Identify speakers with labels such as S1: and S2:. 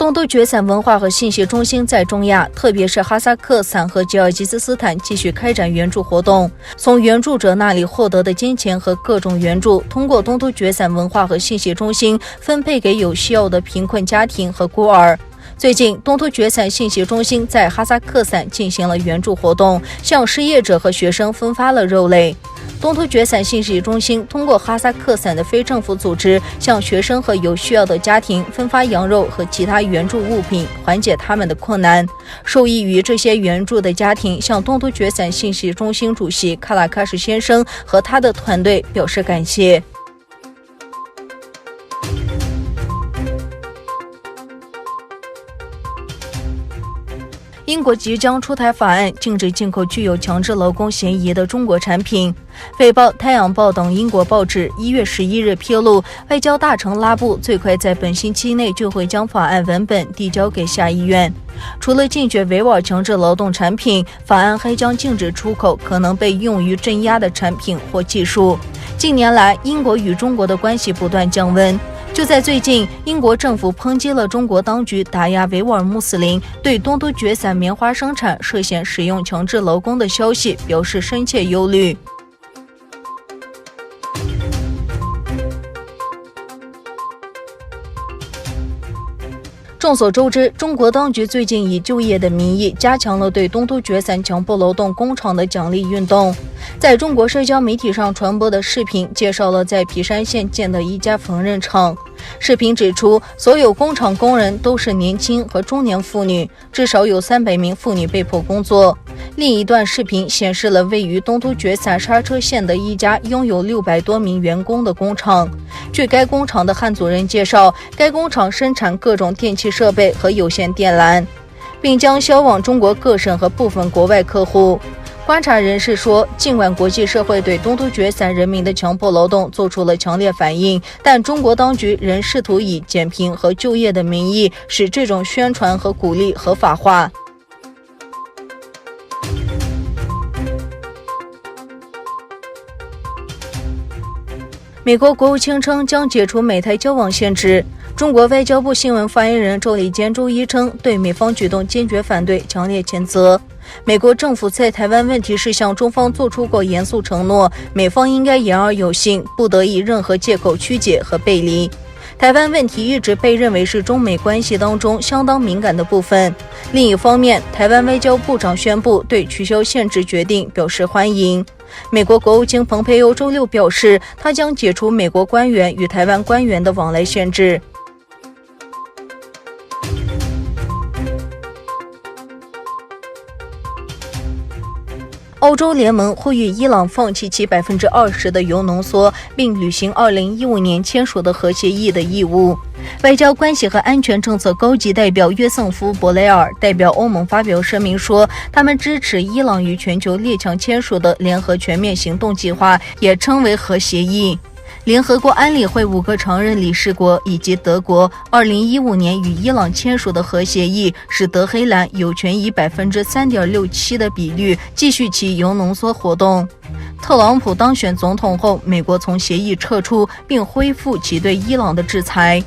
S1: 东突厥散文化和信息中心在中亚，特别是哈萨克斯坦和吉尔吉斯斯坦继续开展援助活动，从援助者那里获得的金钱和各种援助，通过东突厥散文化和信息中心分配给有需要的贫困家庭和孤儿。最近，东突厥散信息中心在哈萨克斯坦进行了援助活动，向失业者和学生分发了肉类。东突厥散信息中心通过哈萨克斯坦的非政府组织，向学生和有需要的家庭分发羊肉和其他援助物品，缓解他们的困难。受益于这些援助的家庭向东突厥散信息中心主席卡拉喀什先生和他的团队表示感谢。英国即将出台法案，禁止进口具有强制劳工嫌疑的中国产品。《卫报》、《太阳报》等英国报纸1月11日披露，外交大臣拉布最快在本星期内就会将法案文本递交给下议院。除了禁绝维吾尔强制劳动产品，法案还将禁止出口可能被用于镇压的产品或技术。近年来，英国与中国的关系不断降温。就在最近，英国政府抨击了中国当局打压维吾尔穆斯林，对东突厥散棉花生产涉嫌使用强制劳工的消息表示深切忧虑。众所周知，中国当局最近以就业的名义加强了对东突厥散强迫劳动工厂的奖励运动。在中国社交媒体上传播的视频介绍了在皮山县建的一家缝纫厂。视频指出，所有工厂工人都是年轻和中年妇女，至少有300名妇女被迫工作。另一段视频显示了位于东突厥散刹车县的一家拥有600多名员工的工厂。据该工厂的汉族人介绍，该工厂生产各种电气设备和有线电缆，并将销往中国各省和部分国外客户。观察人士说，尽管国际社会对东突厥散人民的强迫劳动做出了强烈反应，但中国当局仍试图以减贫和就业的名义使这种宣传和鼓励合法化。美国国务卿称将解除美台交往限制。中国外交部新闻发言人周礼坚周一称，对美方举动坚决反对，强烈谴责。美国政府在台湾问题是向中方做出过严肃承诺，美方应该言而有信，不得以任何借口曲解和背离。台湾问题一直被认为是中美关系当中相当敏感的部分。另一方面，台湾外交部长宣布对取消限制决定表示欢迎。美国国务卿蓬佩奥周六表示，他将解除美国官员与台湾官员的往来限制。欧洲联盟呼吁伊朗放弃其20%的铀浓缩，并履行2015年签署的核协议的义务。外交关系和安全政策高级代表约瑟夫·博雷尔代表欧盟发表声明说，他们支持伊朗与全球列强签署的联合全面行动计划，也称为核协议。联合国安理会5个常任理事国以及德国2015年与伊朗签署的核协议，使德黑兰有权以3.67%的比率继续其铀浓缩活动。特朗普当选总统后，美国从协议撤出，并恢复其对伊朗的制裁。